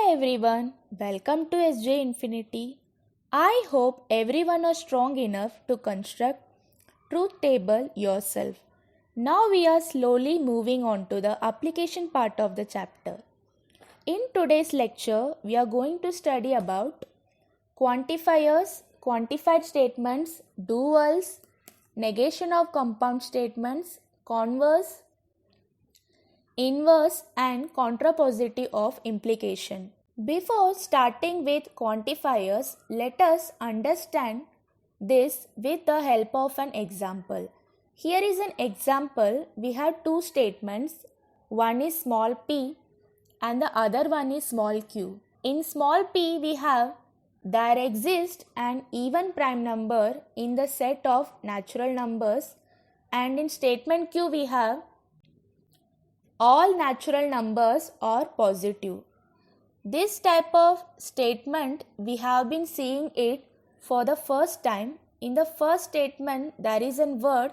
everyone, welcome to SJ Infinity. I hope everyone is strong enough to construct truth table yourself. Now we are slowly moving on to the application part of the chapter. In today's lecture, we are going to study about quantifiers, quantified statements, duals, negation of compound statements, converse, inverse and contrapositive of implication. Before starting with quantifiers, let us understand this with the help of an example. Here is an example. We have two statements. One is small p and the other one is small q. In small p, we have there exists an even prime number in the set of natural numbers, and in statement q, we have all natural numbers are positive. This type of statement we have been seeing it for the first time. In the first statement there is a word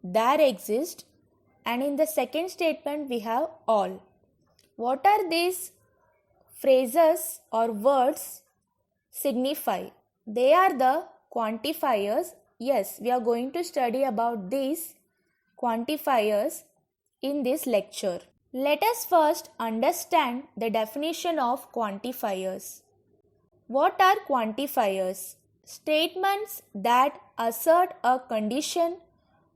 there exists, and in the second statement we have all. What are these phrases or words signify? They are the quantifiers. Yes, we are going to study about these quantifiers in this lecture. Let us first understand the definition of quantifiers. What are quantifiers? Statements that assert a condition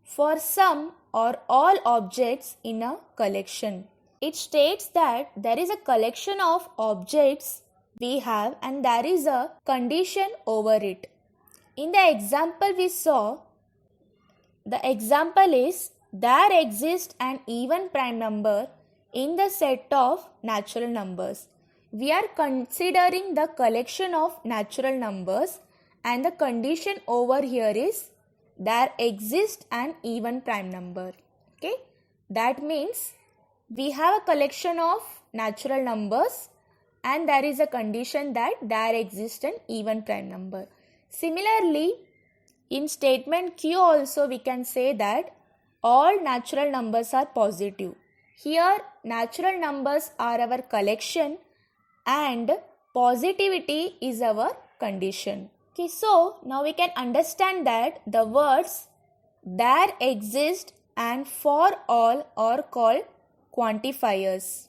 for some or all objects in a collection. It states that there is a collection of objects we have and there is a condition over it. In the example we saw, the example is there exists an even prime number in the set of natural numbers. We are considering the collection of natural numbers and the condition over here is there exists an even prime number. Okay, that means we have a collection of natural numbers and there is a condition that there exists an even prime number. Similarly, in statement Q also we can say that all natural numbers are positive. Here natural numbers are our collection and positivity is our condition. Okay, so now we can understand that the words there exist and for all are called quantifiers.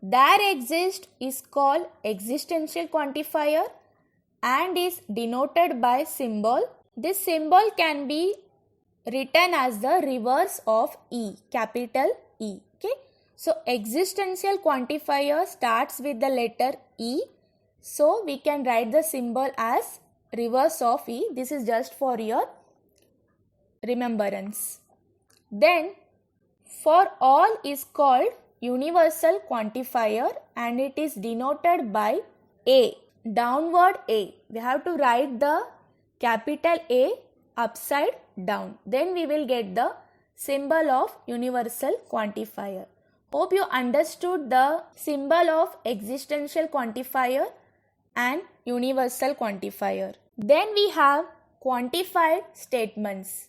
There exist is called existential quantifier and is denoted by symbol. This symbol can be written as the reverse of E, capital E. Okay, so existential quantifier starts with the letter E, so we can write the symbol as reverse of E. This is just for your remembrance. Then for all is called universal quantifier and it is denoted by A, downward A. We have to write the capital A upside down. Then we will get the symbol of universal quantifier. Hope you understood the symbol of existential quantifier and universal quantifier. Then we have quantified statements.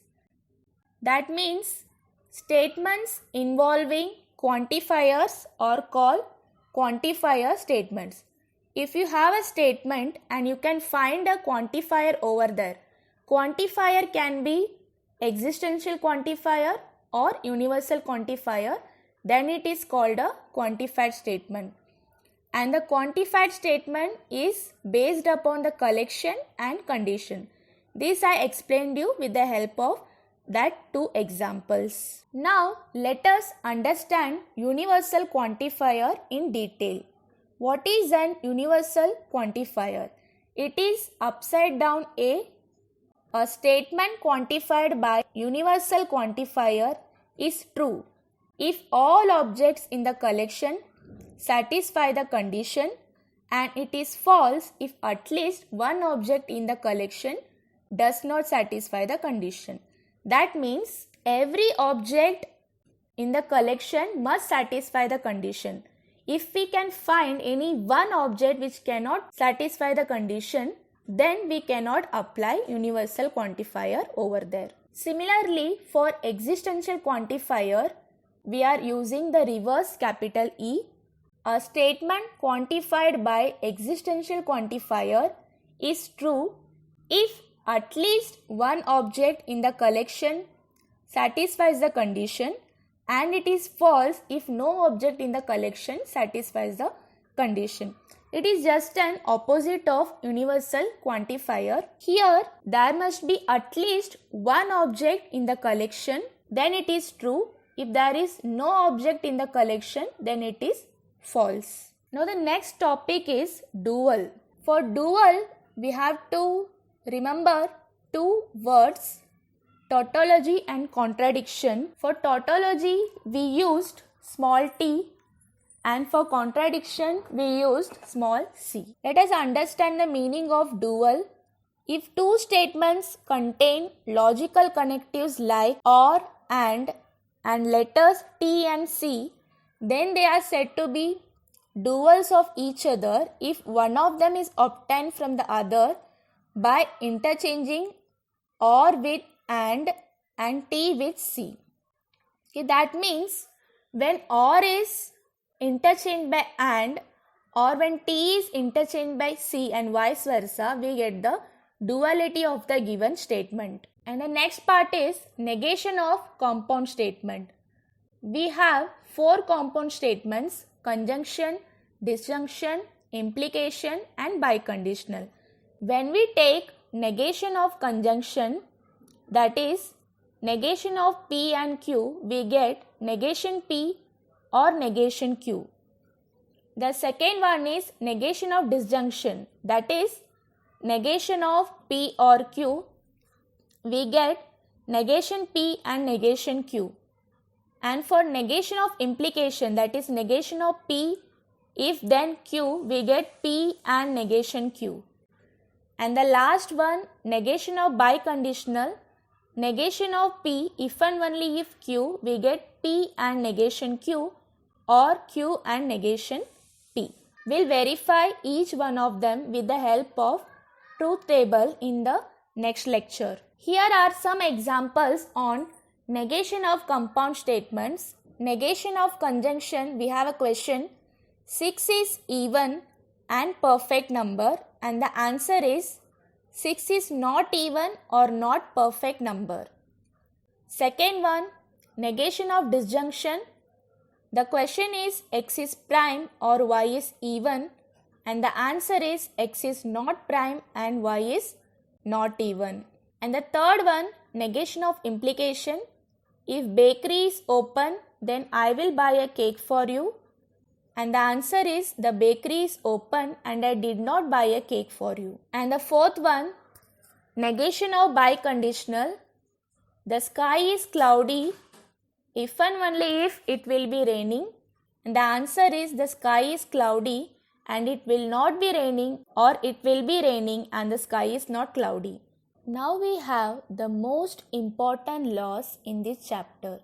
That means statements involving quantifiers are called quantifier statements. If you have a statement and you can find a quantifier over there, quantifier can be existential quantifier or universal quantifier, then it is called a quantified statement. And the quantified statement is based upon the collection and condition. This I explained you with the help of that two examples. Now let us understand universal quantifier in detail. What is an universal quantifier? It is upside down A. A statement quantified by universal quantifier is true if all objects in the collection satisfy the condition, and it is false if at least one object in the collection does not satisfy the condition. That means every object in the collection must satisfy the condition. If we can find any one object which cannot satisfy the condition, then we cannot apply universal quantifier over there. Similarly, for existential quantifier, we are using the reverse capital E A statement quantified by existential quantifier is true if at least one object in the collection satisfies the condition, and it is false if no object in the collection satisfies the condition. It is just an opposite of universal quantifier. Here, there must be at least one object in the collection, then it is true. If there is no object in the collection, then it is false. Now the next topic is dual. For dual, we have to remember two words, tautology and contradiction. For tautology, we used small t, and for contradiction, we used small c. Let us understand the meaning of dual. If two statements contain logical connectives like or and letters t and c, then they are said to be duals of each other if one of them is obtained from the other by interchanging or with and t with c. Okay, that means when or is interchanged by and, or when t is interchanged by c and vice versa, we get the duality of the given statement. And the next part is negation of compound statement. We have four compound statements: conjunction, disjunction, implication and biconditional. When we take negation of conjunction, that is negation of p and q, we get negation p or negation q. The second one is negation of disjunction, that is negation of p or q, we get negation p and negation q. And for negation of implication, that is negation of p if then q, we get p and negation q. And the last one, negation of biconditional, negation of p if and only if q, we get p and negation q or q and negation p. We'll verify each one of them with the help of truth table in the next lecture. Here are some examples on negation of compound statements. Negation of conjunction, we have a question: 6 is even and perfect number, and the answer is 6 is not even or not perfect number. Second one, negation of disjunction. The question is x is prime or y is even, and the answer is x is not prime and y is not even. And the third one, negation of implication. If bakery is open, then I will buy a cake for you, and the answer is the bakery is open and I did not buy a cake for you. And the fourth one, negation of biconditional. The sky is cloudy if and only if it will be raining, and the answer is the sky is cloudy and it will not be raining, or it will be raining and the sky is not cloudy. Now we have the most important laws in this chapter,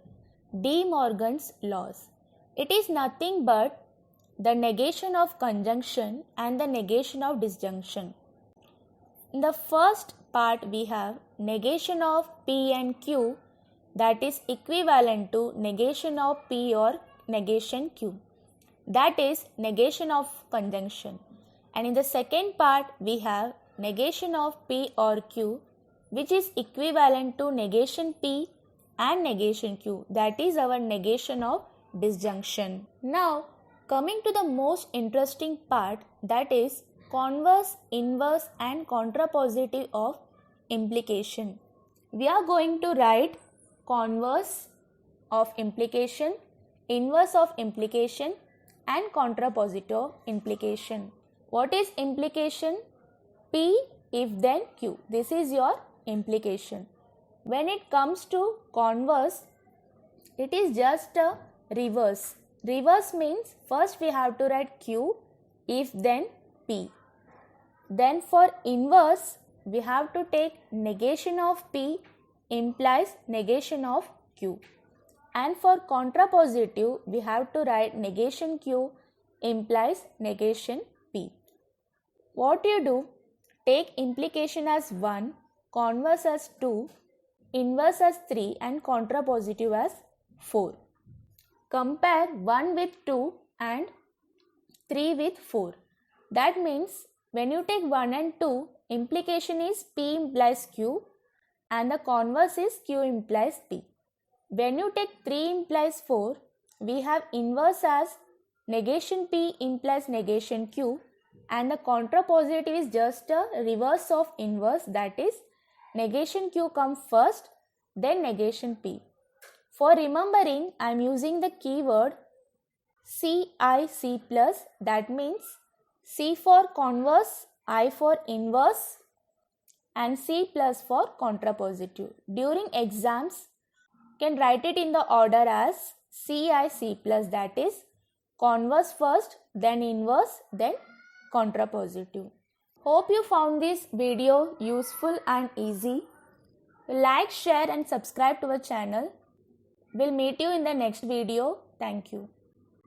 De Morgan's laws. It is nothing but the negation of conjunction and the negation of disjunction. In the first part, we have negation of p and q, that is equivalent to negation of p or negation q, that is negation of conjunction. And in the second part, we have negation of p or q, which is equivalent to negation p and negation q, that is our negation of disjunction. Now, coming to the most interesting part, that is converse, inverse and contrapositive of implication. We are going to write converse of implication, inverse of implication and contrapositive of implication. What is implication? P if then Q. This is your implication. When it comes to converse, it is just a reverse. Reverse means first we have to write Q if then P. Then for inverse, we have to take negation of P implies negation of Q. And for contrapositive, we have to write negation Q implies negation P. What you do? Take implication as 1, converse as 2, inverse as 3 and contrapositive as 4. Compare 1 with 2 and 3 with 4. That means when you take 1 and 2, implication is P implies Q and the converse is Q implies P. When you take 3 implies 4, we have inverse as negation P implies negation Q, and the contrapositive is just a reverse of inverse, that is negation Q comes first, then negation P. For remembering, I am using the keyword CI+, that means C for converse, I for inverse and C plus for contrapositive. During exams, can write it in the order as CI+, that is converse first, then inverse, then contrapositive. Hope you found this video useful and easy. Like, share and subscribe to our channel. We'll meet you in the next video. Thank you.